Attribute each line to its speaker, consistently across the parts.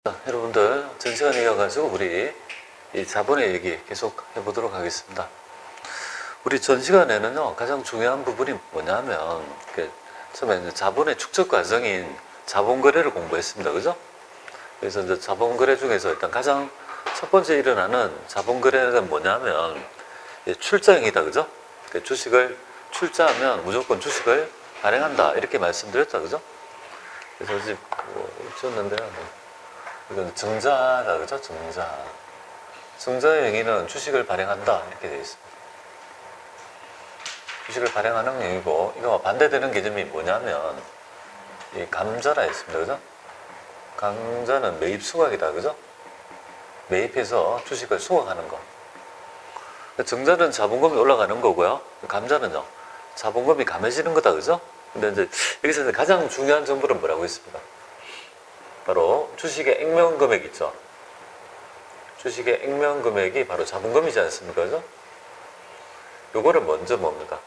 Speaker 1: 자, 여러분들 전 시간 이어가지고 우리 이 자본의 얘기 계속 해보도록 하겠습니다. 우리 전 시간에는요 가장 중요한 부분이 뭐냐면 처음에 이제 자본의 축적 과정인 자본거래를 공부했습니다. 그죠? 그래서 이제 자본거래 중에서 일단 가장 첫 번째 일어나는 자본거래는 뭐냐면 출자행위다. 그죠? 주식을 출자하면 무조건 주식을 발행한다 이렇게 말씀드렸다. 그죠? 그래서 이제 줬는데요. 이건 증자다. 그죠? 증자의 행위는 주식을 발행한다 이렇게 되어 있습니다. 주식을 발행하는 행위고, 이거와 반대되는 개념이 뭐냐면 이 감자라 했습니다. 그죠? 감자는 매입 수각이다. 그죠? 매입해서 주식을 수확하는 거. 증자는 자본금이 올라가는 거고요. 감자는요 자본금이 감해지는 거다. 그죠? 근데 이제 여기서 가장 중요한 정보는 뭐라고 했습니다. 바로 주식의 액면금액 있죠. 주식의 액면금액이 바로 자본금이지 않습니까? 그죠? 요거를 먼저 뭡니까?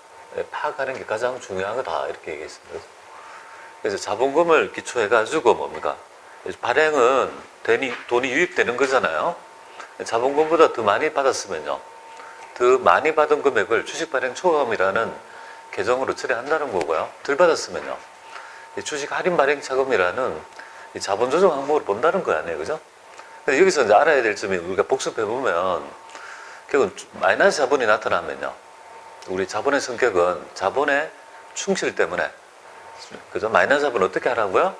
Speaker 1: 파악하는 게 가장 중요한 거다 이렇게 얘기했습니다. 그래서 자본금을 기초해가지고 뭡니까? 발행은 돈이 유입되는 거잖아요. 자본금보다 더 많이 받았으면요, 더 많이 받은 금액을 주식 발행 초과금이라는 계정으로 처리한다는 거고요. 덜 받았으면요, 주식 할인 발행 차금이라는 이 자본 조정 항목을 본다는 거 아니에요. 그죠? 근데 여기서 이제 알아야 될 점이, 우리가 복습해보면 결국 마이너스 자본이 나타나면요, 우리 자본의 성격은 자본의 충실 때문에, 그죠? 마이너스 자본 어떻게 하라고요?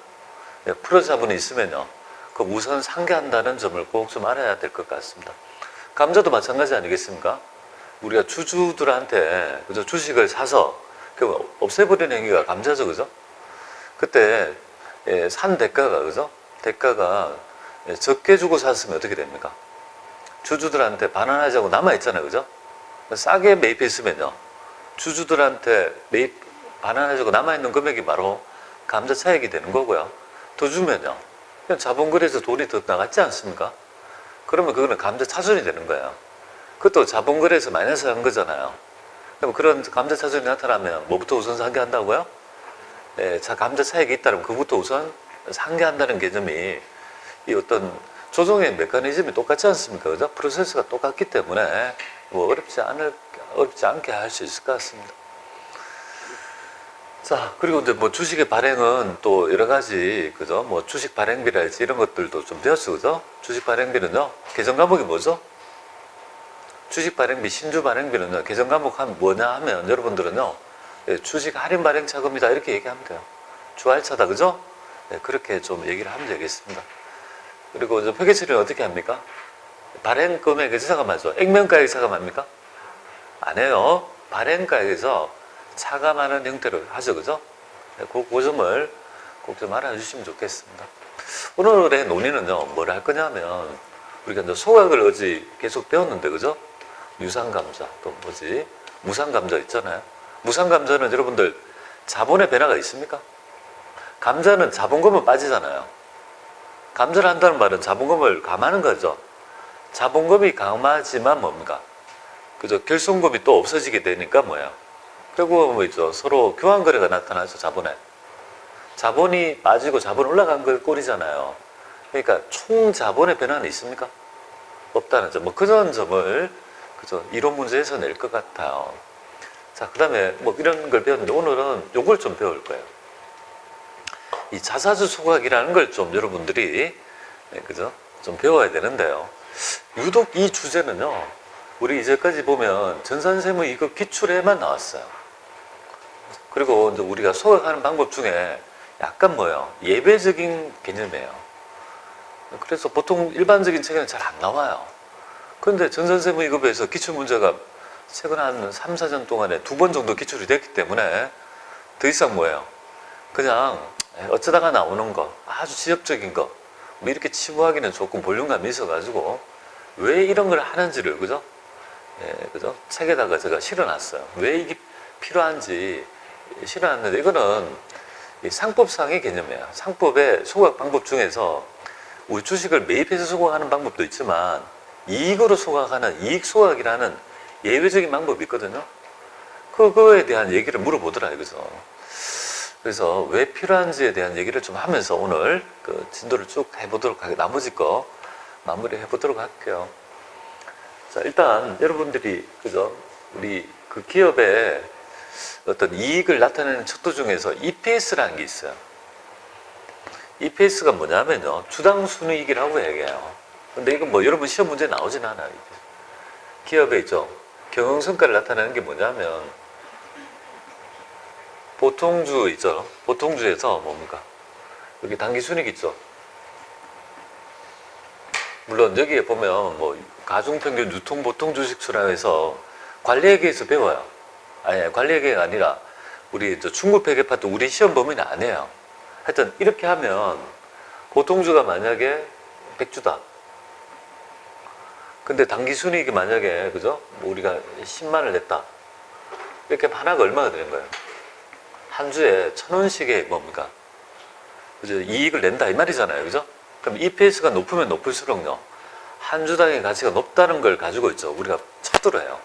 Speaker 1: 플러스 자본이 있으면요, 그 우선 상계한다는 점을 꼭 좀 알아야 될 것 같습니다. 감자도 마찬가지 아니겠습니까? 우리가 주주들한테, 그죠? 주식을 사서 없애버리는 행위가 감자죠. 그죠? 그때 산 대가가, 그죠? 대가가 적게 주고 샀으면 어떻게 됩니까? 주주들한테 반환하자고 남아있잖아요. 그죠? 싸게 매입했으면요, 주주들한테 반환하자고 남아있는 금액이 바로 감자 차익이 되는 거고요. 더 주면요, 그냥 자본거래에서 돈이 더 나갔지 않습니까? 그러면 그거는 감자 차손이 되는 거예요. 그것도 자본거래에서 마이너스 한 거잖아요. 그럼 그런 감자 차손이 나타나면 뭐부터 우선 상계한다고요? 감자 차익이 있다면 그부터 우선 상계한다는 개념이, 이 어떤 조정의 메커니즘이 똑같지 않습니까? 그죠? 프로세스가 똑같기 때문에 뭐 어렵지 않게 할 수 있을 것 같습니다. 자, 그리고 이제 뭐 주식의 발행은 또 여러 가지, 그죠? 뭐 주식 발행비랄지 이런 것들도 좀 배웠어. 그죠? 주식 발행비는요, 개정 과목이 뭐죠? 주식 발행비, 신주 발행비는요, 개정 과목 뭐냐 하면 여러분들은요, 주식 할인 발행 차금이다 이렇게 얘기하면 돼요. 주할차다. 그죠? 그렇게 좀 얘기를 하면 되겠습니다. 그리고 이제 회계 처리는 어떻게 합니까? 발행 금액에서 차감하죠. 액면가액 차감합니까? 안 해요. 발행가액에서 차감하는 형태로 하죠. 그죠? 그 점을 꼭 좀 알아주시면 좋겠습니다. 오늘의 논의는요, 뭘 할 거냐면, 우리가 이제 소각을 어제 계속 배웠는데, 그죠? 유상감자, 또 무상감자 있잖아요. 무상감자는 여러분들 자본의 변화가 있습니까? 감자는 자본금은 빠지잖아요. 감자를 한다는 말은 자본금을 감하는 거죠. 자본금이 감하지만 뭡니까? 그죠? 결손금이 또 없어지게 되니까 뭐예요? 결국은 뭐죠? 서로 교환거래가 나타나죠. 자본이 빠지고 자본이 올라간 걸 꼴이잖아요. 그러니까 총 자본의 변화는 있습니까? 없다는 점. 뭐 그런 점을, 그죠? 이론 문제에서 낼 것 같아요. 자, 그 다음에 뭐 이런 걸 배웠는데, 오늘은 요걸 좀 배울 거예요. 이 자사주 소각이라는 걸 좀 여러분들이, 그죠? 좀 배워야 되는데요. 유독 이 주제는요, 우리 이제까지 보면 전산세무 이거 기출에만 나왔어요. 그리고 이제 우리가 소각하는 방법 중에 약간 예배적인 개념이에요. 그래서 보통 일반적인 책에는 잘 안 나와요. 그런데 전산세무 2급에서 기출문제가 최근 한 3, 4년 동안에 2번 정도 기출이 됐기 때문에 더 이상 그냥 어쩌다가 나오는 거, 아주 지역적인 거, 뭐 이렇게 치부하기는 조금 볼륨감이 있어가지고 왜 이런 걸 하는지를, 그죠? 그죠? 책에다가 제가 실어놨어요. 왜 이게 필요한지 실어놨는데, 이거는 상법상의 개념이에요. 상법의 소각 방법 중에서 우리 주식을 매입해서 소각하는 방법도 있지만, 이익으로 소각하는 이익 소각이라는 예외적인 방법이 있거든요. 그거에 대한 얘기를 물어보더라, 이거죠. 그래서 왜 필요한지에 대한 얘기를 좀 하면서 오늘 그 진도를 쭉 해보도록 하게, 나머지 거 마무리 해보도록 할게요. 자, 일단 여러분들이 그죠? 우리 그 기업의 어떤 이익을 나타내는 척도 중에서 EPS라는 게 있어요. EPS가 뭐냐면요, 주당 순이익이라고 얘기해요. 근데 이건 뭐 여러분 시험 문제 나오진 않아요. 기업의 있죠, 경영성과를 나타내는 게 뭐냐면, 보통주 있죠. 보통주에서 뭡니까? 여기 당기순이익 있죠. 물론 여기에 보면 뭐 가중평균 유통보통 주식수라 해서 관리회계에서 배워요. 아니, 관리회계가 아니라 우리 중급회계 파트 우리 시험 범위는 아니에요. 하여튼 이렇게 하면 보통주가 만약에 100주다. 근데 당기순이익이 만약에 그죠? 뭐 우리가 10만을 냈다. 이렇게 하나가 얼마가 되는 거예요? 한 주에 1,000원씩의 뭡니까? 그죠? 이익을 낸다 이 말이잖아요. 그죠? 그럼 EPS가 높으면 높을수록요, 한 주당의 가치가 높다는 걸 가지고 있죠. 우리가 척도를 해요.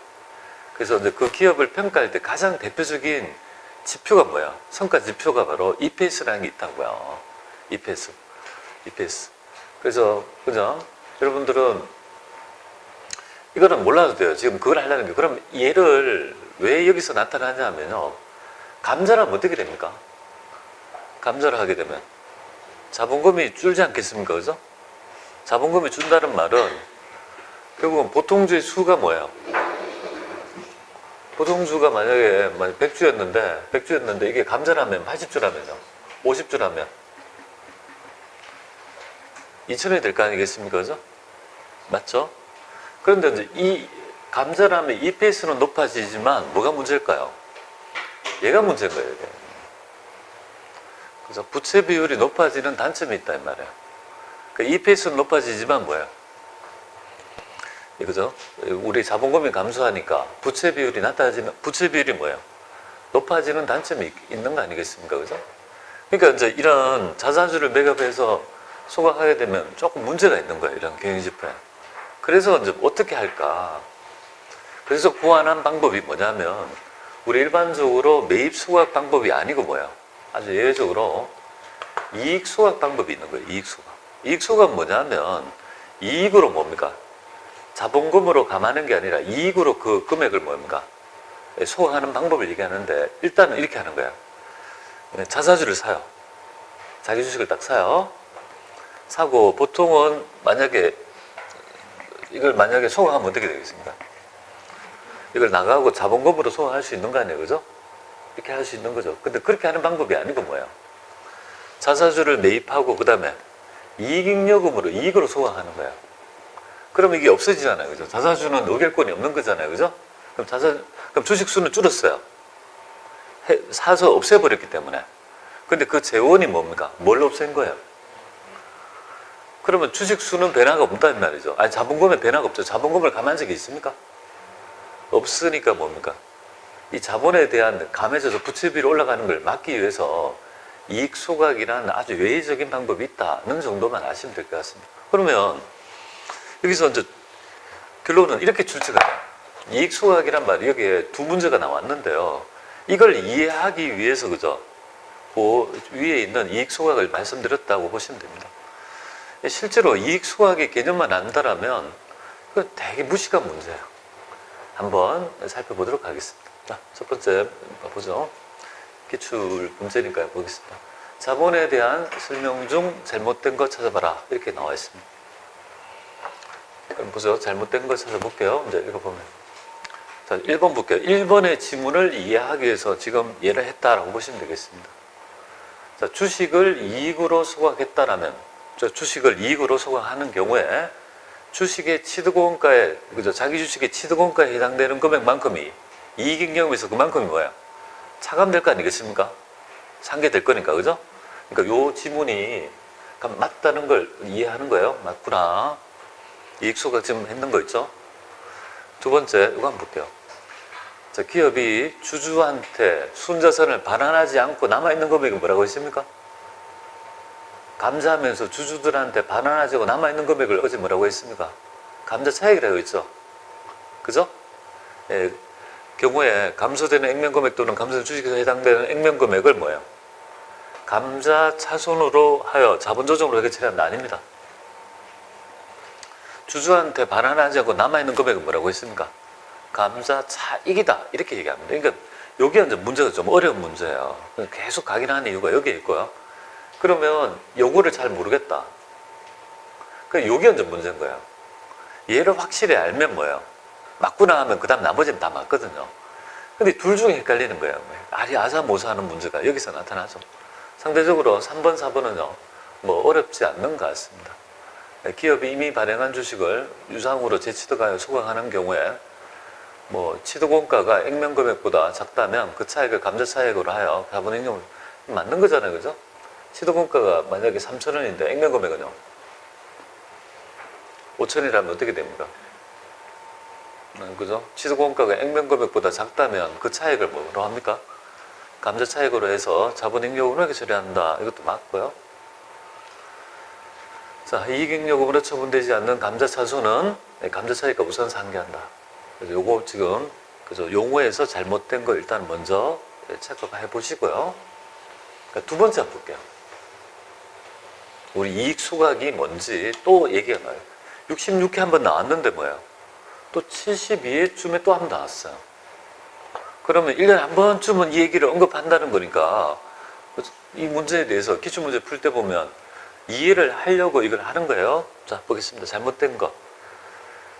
Speaker 1: 그래서 이제 그 기업을 평가할 때 가장 대표적인 지표가 뭐야? 성과 지표가 바로 EPS라는 게 있다고요. EPS. 그래서 그죠? 여러분들은 이거는 몰라도 돼요. 지금 그걸 하려는 게. 그럼 얘를 왜 여기서 나타나냐면요, 감자라면 어떻게 됩니까? 감자를 하게 되면 자본금이 줄지 않겠습니까? 그죠? 자본금이 준다는 말은 결국은 보통주의 수가 뭐예요? 보통주가 만약에 100주였는데 이게 감자라면 80주라면요, 50주라면 2,000원이 될 거 아니겠습니까? 그죠? 맞죠? 그런데 이제 이 감자라면 EPS는 높아지지만 뭐가 문제일까요? 얘가 문제인 거예요, 이게. 그래서 부채 비율이 높아지는 단점이 있다 이 말이에요. 그러니까 EPS는 높아지지만 뭐예요? 그죠? 우리 자본금이 감소하니까 부채 비율이 낮아지는, 부채 비율이 뭐예요? 높아지는 단점이 있는 거 아니겠습니까? 그죠? 그러니까 이제 이런 자사주를 매각해서 소각하게 되면 조금 문제가 있는 거예요, 이런 경영지표에. 그래서 이제 어떻게 할까? 그래서 고안한 방법이 뭐냐면, 우리 일반적으로 매입 소각 방법이 아니고 뭐예요? 아주 예외적으로 이익 소각 방법이 있는 거예요. 이익 소각. 이익 소각은 뭐냐면, 이익으로 뭡니까? 자본금으로 감하는 게 아니라 이익으로 그 금액을 뭡니까? 소각하는 방법을 얘기하는데, 일단은 이렇게 하는 거예요. 자사주를 사요. 자기 주식을 딱 사요. 사고 보통은 만약에 이걸 만약에 소각하면 어떻게 되겠습니까? 이걸 나가고 자본금으로 소각할 수 있는 거 아니에요, 그죠? 이렇게 할 수 있는 거죠. 근데 그렇게 하는 방법이 아니고 뭐예요? 자사주를 매입하고 그 다음에 이익잉여금으로 이익으로 소각하는 거예요. 그러면 이게 없어지잖아요, 그죠? 자사주는 의결권이 없는 거잖아요, 그죠? 그럼 주식수는 줄었어요. 사서 없애버렸기 때문에. 근데 그 재원이 뭡니까? 뭘 없앤 거예요? 그러면 주식수는 변화가 없다는 말이죠. 아니, 자본금에 변화가 없죠. 자본금을 감한 적이 있습니까? 없으니까 뭡니까? 이 자본에 대한 감해져서 부채비율이 올라가는 걸 막기 위해서 이익 소각이라는 아주 외의적인 방법이 있다는 정도만 아시면 될 것 같습니다. 그러면 여기서 이제 결론은 이렇게 출제가 돼요. 이익 소각이란 말이 여기에 두 문제가 나왔는데요. 이걸 이해하기 위해서 그죠? 그 위에 있는 이익 소각을 말씀드렸다고 보시면 됩니다. 실제로 이익 소각의 개념만 안다라면 그건 되게 무식한 문제예요. 한번 살펴보도록 하겠습니다. 자, 첫 번째 보죠. 기출 문제니까요. 보겠습니다. 자본에 대한 설명 중 잘못된 거 찾아봐라. 이렇게 나와 있습니다. 그럼 보죠. 잘못된 거 찾아볼게요. 이제 읽어보면. 자, 1번 볼게요. 1번의 지문을 이해하기 위해서 지금 예를 했다라고 보시면 되겠습니다. 자, 주식을 이익으로 소각했다라면, 주식을 이익으로 소각하는 경우에 주식의 취득원가에, 그죠? 자기 주식의 취득원가에 해당되는 금액만큼이 이익잉여금에서 그만큼이 뭐야? 차감될 거 아니겠습니까? 상계될 거니까, 그죠? 그러니까 요 지문이 맞다는 걸 이해하는 거예요. 맞구나. 이익소각 지금 했는 거 있죠? 두 번째, 이거 한번 볼게요. 자, 기업이 주주한테 순자산을 반환하지 않고 남아있는 금액이 뭐라고 했습니까? 감자하면서 주주들한테 반환하지 않고 남아있는 금액을 어제 뭐라고 했습니까? 감자 차익이라고 했죠? 그죠? 예, 경우에 감소되는 액면금액 또는 감소된 주식에 해당되는 액면금액을 뭐예요? 감자 차손으로 하여 자본 조정으로 회계 처리한다 아닙니다. 주주한테 반환하지 않고 남아있는 금액은 뭐라고 했습니까? 감자 차익이다 이렇게 얘기합니다. 그러니까 여기가 이제 문제가 좀 어려운 문제예요. 계속 각인하는 이유가 여기에 있고요. 그러면 요거를 잘 모르겠다. 그러니까 여기가 이제 문제인 거예요. 얘를 확실히 알면 뭐예요? 맞구나 하면 그 다음 나머지는 다 맞거든요. 근데 둘 중에 헷갈리는 거예요. 아사모사 하는 문제가 여기서 나타나죠. 상대적으로 3번, 4번은요, 뭐 어렵지 않는 것 같습니다. 기업이 이미 발행한 주식을 유상으로 재취득하여 소각하는 경우에 뭐 취득원가가 액면금액보다 작다면 그 차액을 감자차액으로 하여 자본잉여금을 맞는 거잖아요. 그죠? 취득원가가 만약에 3,000원인데 액면금액은요 5,000원이라면 어떻게 됩니까? 그죠? 취득원가가 액면금액보다 작다면 그 차액을 뭐로 합니까? 감자차액으로 해서 자본잉여금을 처리한다. 이것도 맞고요. 자, 이익잉여금으로 처분되지 않는 감자차손은 감자차익과 우선 상계한다. 그래서 요거 지금 그죠? 용어에서 잘못된 거 일단 먼저 체크해 보시고요. 그러니까 두 번째 한번 볼게요. 우리 이익 소각이 뭔지 또 얘기가 나요. 66회 한번 나왔는데 뭐예요? 또 72회쯤에 또 한번 나왔어요. 그러면 1년에 한 번쯤은 이 얘기를 언급한다는 거니까 이 문제에 대해서 기출문제 풀 때 보면 이해를 하려고 이걸 하는 거예요. 자, 보겠습니다. 잘못된 거.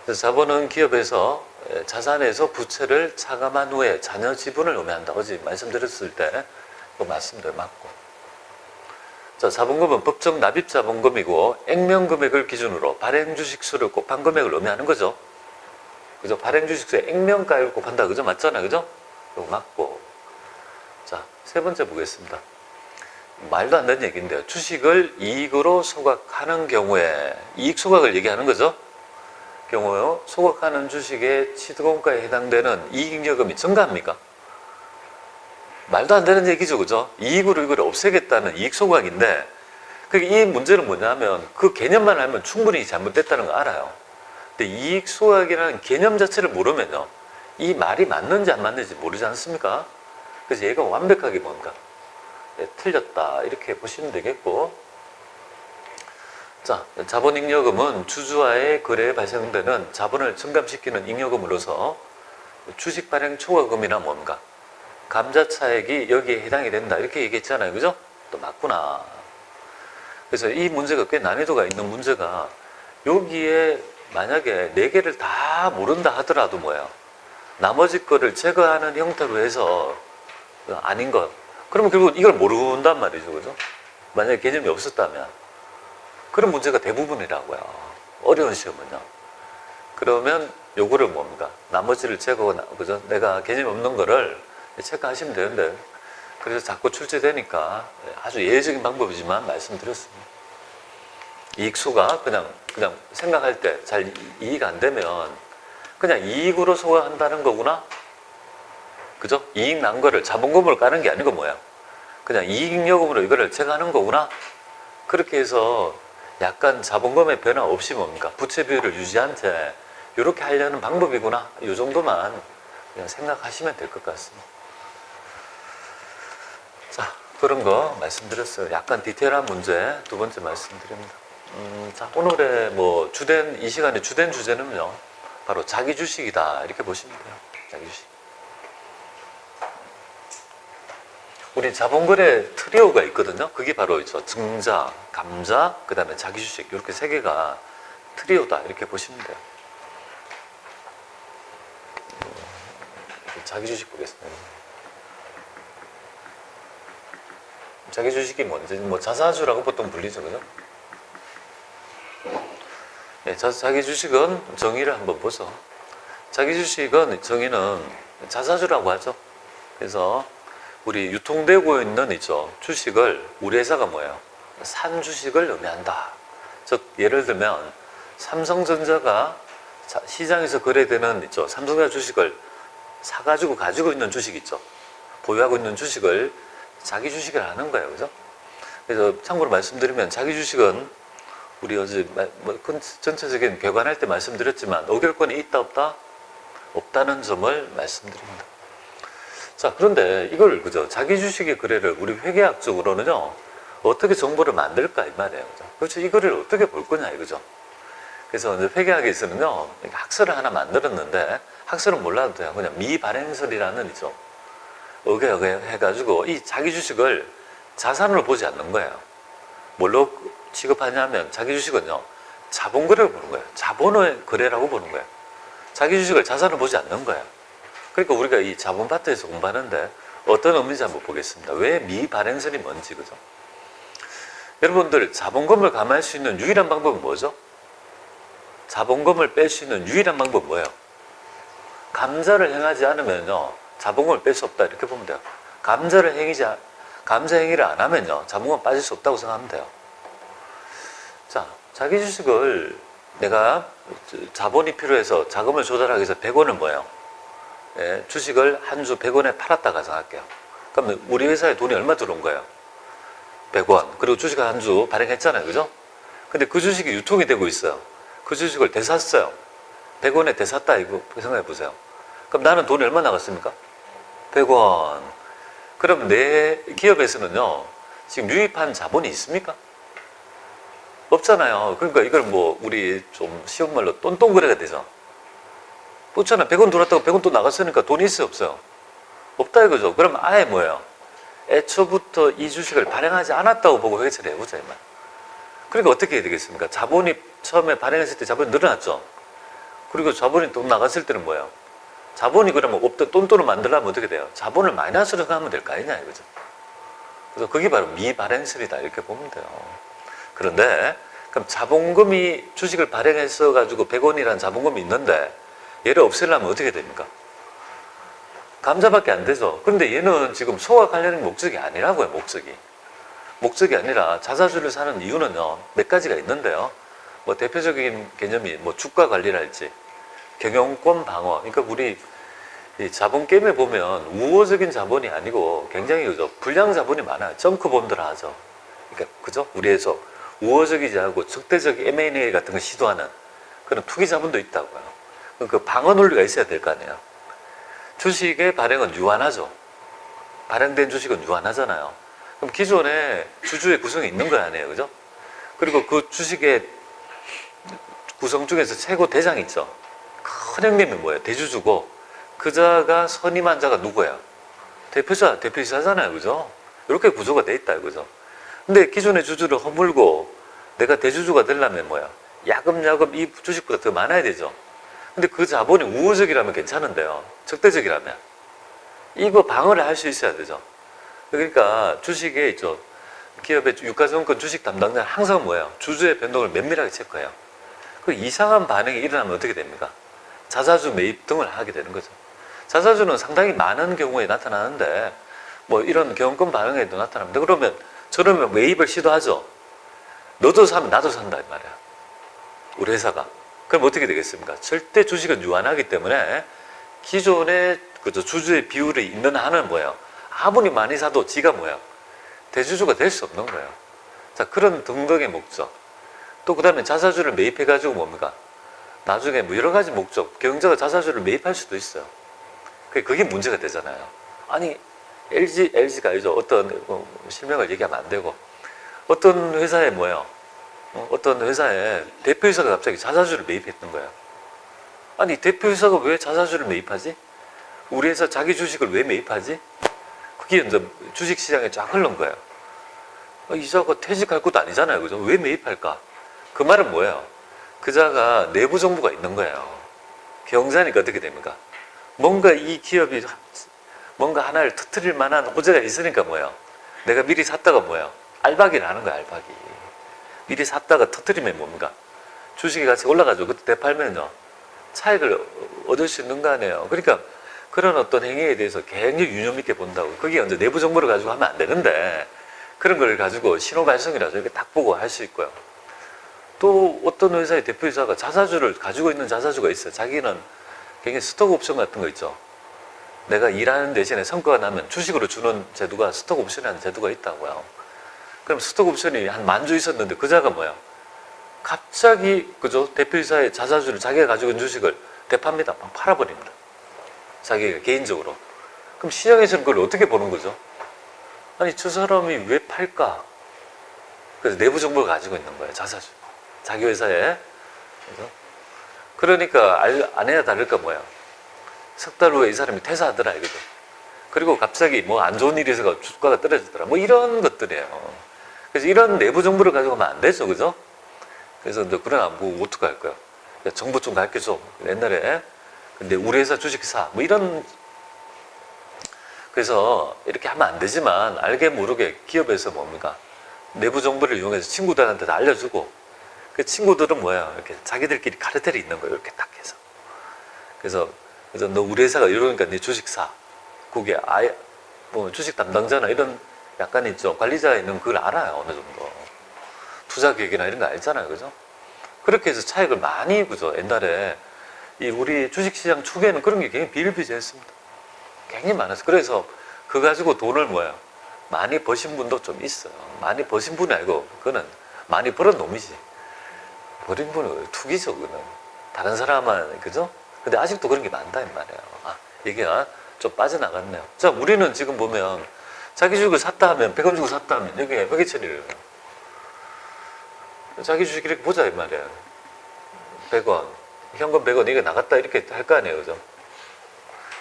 Speaker 1: 그래서 자본은 기업에서 자산에서 부채를 차감한 후에 자녀 지분을 의미한다. 어제 말씀드렸을 때 그거 맞습니다. 맞고. 자, 자본금은 법정 납입 자본금이고 액면금액을 기준으로 발행 주식수를 곱한 금액을 의미하는 거죠. 그죠? 발행 주식수의 액면가액을 곱한다. 그죠? 맞잖아요. 그죠? 이거 맞고. 자, 세 번째 보겠습니다. 말도 안 되는 얘기인데요. 주식을 이익으로 소각하는 경우에 이익 소각을 얘기하는 거죠. 경우요. 소각하는 주식의 취득원가에 해당되는 이익잉여금이 증가합니까? 말도 안 되는 얘기죠. 그죠? 이익으로 이걸 없애겠다는 이익 소각인데 이 문제는 뭐냐면 그 개념만 알면 충분히 잘못됐다는 거 알아요. 근데 이익 소각이라는 개념 자체를 모르면요. 이 말이 맞는지 안 맞는지 모르지 않습니까? 그래서 얘가 완벽하게 뭔가 틀렸다 이렇게 보시면 되겠고, 자, 자본잉여금은 주주와의 거래에 발생되는 자본을 증감시키는 잉여금으로서 주식 발행 초과금이나 뭔가 감자차액이 여기에 해당이 된다 이렇게 얘기했잖아요. 그죠? 또 맞구나. 그래서 이 문제가 꽤 난이도가 있는 문제가 여기에 만약에 4개를 다 모른다 하더라도 뭐예요? 나머지 거를 제거하는 형태로 해서 아닌 것. 그러면 결국 이걸 모른단 말이죠. 그죠? 만약에 개념이 없었다면. 그런 문제가 대부분이라고요. 어려운 시험은요. 그러면 요거를 뭡니까? 나머지를 제거하고, 그죠? 내가 개념이 없는 거를 체크하시면 되는데, 그래서 자꾸 출제되니까 아주 예외적인 방법이지만 말씀드렸습니다. 이익수가 그냥 생각할 때 잘 이익 안 되면 그냥 이익으로 소각한다는 거구나. 그죠? 이익 난 거를 자본금으로 까는 게 아니고 뭐야? 그냥 이익잉여금으로 이거를 제거하는 거구나. 그렇게 해서 약간 자본금의 변화 없이 뭡니까? 부채 비율을 유지한 채 이렇게 하려는 방법이구나. 이 정도만 그냥 생각하시면 될 것 같습니다. 자, 그런 거 말씀드렸어요. 약간 디테일한 문제 두 번째 말씀드립니다. 자, 오늘의 뭐 주된, 이 시간에 주된 주제는요, 바로 자기 주식이다. 이렇게 보시면 돼요. 자기 주식. 우리 자본거래 트리오가 있거든요. 그게 바로 있죠. 증자, 감자, 그 다음에 자기 주식. 이렇게 세 개가 트리오다. 이렇게 보시면 돼요. 자기 주식 보겠습니다. 자기 주식이 뭔지, 뭐 자사주라고 보통 불리죠. 그죠? 네, 자기 주식은 정의를 한번 보죠. 자기 주식은 정의는 자사주라고 하죠. 그래서 우리 유통되고 있는 있죠. 주식을 우리 회사가 뭐예요? 산 주식을 의미한다. 즉 예를 들면 삼성전자가 시장에서 거래되는 있죠. 삼성전자 주식을 사가지고 가지고 있는 주식 있죠. 보유하고 있는 주식을 자기 주식을 하는 거예요. 그죠? 그래서 참고로 말씀드리면 자기 주식은 우리 어제 전체적인 개관할 때 말씀드렸지만 의결권이 있다 없다? 없다는 점을 말씀드립니다. 자, 그런데 이걸 그죠? 자기 주식의 거래를 우리 회계학적으로는요, 어떻게 정보를 만들까 이 말이에요. 그죠? 그렇죠? 이거를 어떻게 볼 거냐 이거죠. 그래서 이제 회계학에서는요, 학설을 하나 만들었는데 학설은 몰라도 돼요. 그냥 미발행설이라는 이죠. 어게 해가지고 이 자기 주식을 자산으로 보지 않는 거예요. 뭘로 취급하냐면 자기 주식은요, 자본 거래를 보는 거예요. 자본의 거래라고 보는 거예요. 자기 주식을 자산으로 보지 않는 거예요. 그러니까 우리가 이 자본파트에서 공부하는데 어떤 의미인지 한번 보겠습니다. 왜 미발행설이 뭔지, 그죠? 여러분들, 자본금을 감할 수 있는 유일한 방법은 뭐죠? 자본금을 뺄 수 있는 유일한 방법은 뭐예요? 감자를 행하지 않으면요, 자본금을 뺄 수 없다. 이렇게 보면 돼요. 감자 행위를 안 하면요, 자본금 빠질 수 없다고 생각하면 돼요. 자, 자기 주식을 내가 자본이 필요해서 자금을 조달하기 위해서 100원을 뭐예요? 예, 주식을 한 주 100원에 팔았다 가정할게요. 그러면 우리 회사에 돈이 얼마 들어온 거예요? 100원. 그리고 주식을 한 주 발행했잖아요. 그죠? 근데 그 주식이 유통이 되고 있어요. 그 주식을 되샀어요. 100원에 되샀다 이거 생각해 보세요. 그럼 나는 돈이 얼마 나갔습니까? 100원. 그럼 내 기업에서는요, 지금 유입한 자본이 있습니까? 없잖아요. 그러니까 이걸 뭐 우리 좀 쉬운 말로 똔똔 거래가 되죠. 없잖아. 100원 들어왔다고 100원 또 나갔으니까 돈이 있어요, 없어요? 없다 이거죠. 그럼 아예 뭐예요? 애초부터 이 주식을 발행하지 않았다고 보고 회계 처리해 보자 이 말. 그러니까 어떻게 해야 되겠습니까? 자본이 처음에 발행했을 때 자본이 늘어났죠. 그리고 자본이 돈 나갔을 때는 뭐예요? 자본이 그러면 없던 똔똔을 만들려면 어떻게 돼요? 자본을 마이너스로 생각하면 될 거 아니냐 이거죠. 그래서 그게 바로 미발행설이다 이렇게 보면 돼요. 그런데 그럼 자본금이 주식을 발행했어 가지고 100원이라는 자본금이 있는데 얘를 없애려면 어떻게 됩니까? 감자밖에 안 되죠. 그런데 얘는 지금 소와 관련된 목적이 아니라고요. 목적이 아니라 자사주를 사는 이유는요, 몇 가지가 있는데요. 뭐 대표적인 개념이 뭐 주가 관리랄지 경영권 방어. 그러니까 우리 이 자본 게임에 보면 우호적인 자본이 아니고 굉장히 그죠, 불량 자본이 많아요. 정크본들 하죠. 그러니까 그죠? 우리에서 우호적이지 않고 적대적 M&A 같은 거 시도하는 그런 투기 자본도 있다고요. 그 방어 논리가 있어야 될 거 아니에요. 주식의 발행은 유한하죠. 발행된 주식은 유한하잖아요. 그럼 기존에 주주의 구성이 있는 거 아니에요. 그죠? 그리고 그 주식의 구성 중에서 최고 대장이 있죠. 큰 형님이 뭐예요? 대주주고, 그 자가 선임한 자가 누구예요? 대표이사잖아요. 그죠? 이렇게 구조가 돼 있다. 그죠? 근데 기존의 주주를 허물고 내가 대주주가 되려면 뭐야? 야금야금 이 주식보다 더 많아야 되죠. 근데 그 자본이 우호적이라면 괜찮은데요. 적대적이라면 이거 방어를 할 수 있어야 되죠. 그러니까 주식에 있죠. 기업의 유가증권 주식 담당자는 항상 뭐예요? 주주의 변동을 면밀하게 체크해요. 그 이상한 반응이 일어나면 어떻게 됩니까? 자사주 매입 등을 하게 되는 거죠. 자사주는 상당히 많은 경우에 나타나는데 뭐 이런 경권 반응에도 나타납니다. 그러면 저러면 매입을 시도하죠. 너도 사면 나도 산다 이 말이야. 우리 회사가. 그럼 어떻게 되겠습니까? 절대 주식은 유한하기 때문에 기존의 그죠, 주주의 비율이 있는 한은 뭐예요? 아무리 많이 사도 지가 뭐예요? 대주주가 될 수 없는 거예요. 자, 그런 등등의 목적. 또 그 다음에 자사주를 매입해가지고 뭡니까? 나중에 뭐 여러 가지 목적, 경제가 자사주를 매입할 수도 있어요. 그게 문제가 되잖아요. 아니, LG가 아니죠. 어떤 실명을 얘기하면 안 되고. 어떤 회사에 뭐예요? 어떤 회사에 대표이사가 갑자기 자사주를 매입했던 거예요. 아니, 대표이사가 왜 자사주를 매입하지? 우리 회사 자기 주식을 왜 매입하지? 그게 이제 주식시장에 쫙 흐른 거예요. 이자가 퇴직할 것도 아니잖아요. 그죠? 왜 매입할까? 그 말은 뭐예요? 그 자가 내부 정보가 있는 거예요. 경자니까 어떻게 됩니까? 뭔가 이 기업이 뭔가 하나를 터뜨릴 만한 호재가 있으니까 뭐예요? 내가 미리 샀다가 뭐예요? 알박이를 하는 거야, 알박이. 미리 샀다가 터뜨리면 뭡니까? 주식이 같이 올라가죠. 그때 되팔면요, 차익을 얻을 수 있는 거 아니에요. 그러니까 그런 어떤 행위에 대해서 굉장히 유념 있게 본다고. 그게 이제 내부 정보를 가지고 하면 안 되는데 그런 걸 가지고 신호 발송이라서 이렇게 딱 보고 할 수 있고요. 또 어떤 회사의 대표이사가 자사주를 가지고 있는 자사주가 있어요. 자기는 굉장히 스톡 옵션 같은 거 있죠. 내가 일하는 대신에 성과가 나면 주식으로 주는 제도가 스톡 옵션이라는 제도가 있다고요. 그럼 스톡 옵션이 한 10,000주 있었는데 그 자가 뭐야? 갑자기 그죠? 대표이사의 자사주를 자기가 가지고 있는 주식을 대팝니다. 막 팔아버립니다. 자기가 개인적으로. 그럼 시장에서는 그걸 어떻게 보는 거죠? 아니, 저 사람이 왜 팔까? 그래서 내부 정보를 가지고 있는 거예요. 자사주. 자기 회사에. 그죠? 그러니까 아내야 다를까 뭐야. 석 달 후에 이 사람이 퇴사하더라 이거죠. 그리고 갑자기 뭐 안 좋은 일이 있어서 주가가 떨어지더라. 뭐 이런 것들이에요. 그래서 이런 내부 정보를 가지고 하면 안 되죠. 그죠? 그래서 이제 그러나 뭐 어떻게 할 거야? 야, 정보 좀 가르쳐줘. 옛날에 근데 우리 회사 주식 사. 뭐 이런. 그래서 이렇게 하면 안 되지만 알게 모르게 기업에서 뭡니까? 내부 정보를 이용해서 친구들한테 다 알려주고 그 친구들은 뭐야? 이렇게 자기들끼리 카르텔이 있는 거예요. 이렇게 딱 해서. 그래서 너 우리 회사가 이러니까 네 주식 사. 그게 아예 뭐 주식 담당자나 이런 약간 있죠. 관리자 있는 그걸 알아요. 어느 정도. 투자 계획이나 이런 거 알잖아요. 그죠? 그렇게 해서 차익을 많이 그죠. 옛날에 이 우리 주식시장 초기에는 그런 게 굉장히 비일비재했습니다. 굉장히 많았어요. 그래서 그거 가지고 돈을 뭐야 많이 버신 분도 좀 있어요. 많이 버신 분이 아니고 그거는 많이 벌은 놈이지. 버린 분은 투기죠. 그거는 다른 사람은 그죠? 근데 아직도 그런 게 많다 이 말이에요. 아, 이게 좀 빠져나갔네요. 자, 우리는 지금 보면 자기 주식을 샀다 하면 100원 주고 샀다 하면 여기에 회계 처리를 해요. 자기 주식 이렇게 보자 이 말이에요. 100원 현금 100원 이게 나갔다 이렇게 할 거 아니에요. 그죠?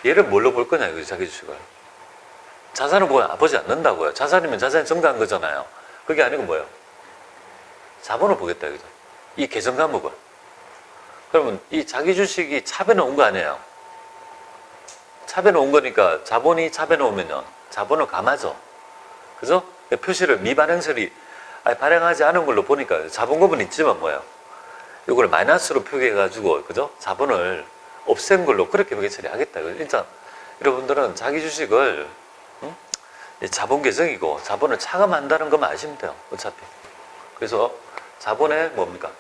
Speaker 1: 얘를 뭘로 볼 거냐 이거죠. 자기 주식을 자산을 보지 않는다고요. 자산이면 자산이 증가한 거잖아요. 그게 아니고 뭐예요? 자본을 보겠다 이거죠. 이 계정 과목을. 그러면 이 자기 주식이 차변에 온 거 아니에요. 차변에 온 거니까 자본이 차변에 오면요 자본을 감하죠. 그죠? 표시를 미발행설이 발행하지 않은 걸로 보니까 자본금은 있지만 뭐예요? 이걸 마이너스로 표기해 가지고 그죠? 자본을 없앤 걸로 그렇게 회계 처리하겠다. 일단 여러분들은 자기 주식을 자본 계정이고 자본을 차감한다는 것만 아시면 돼요. 어차피. 그래서 자본에 뭡니까?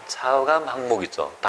Speaker 1: 차감 항목 있죠.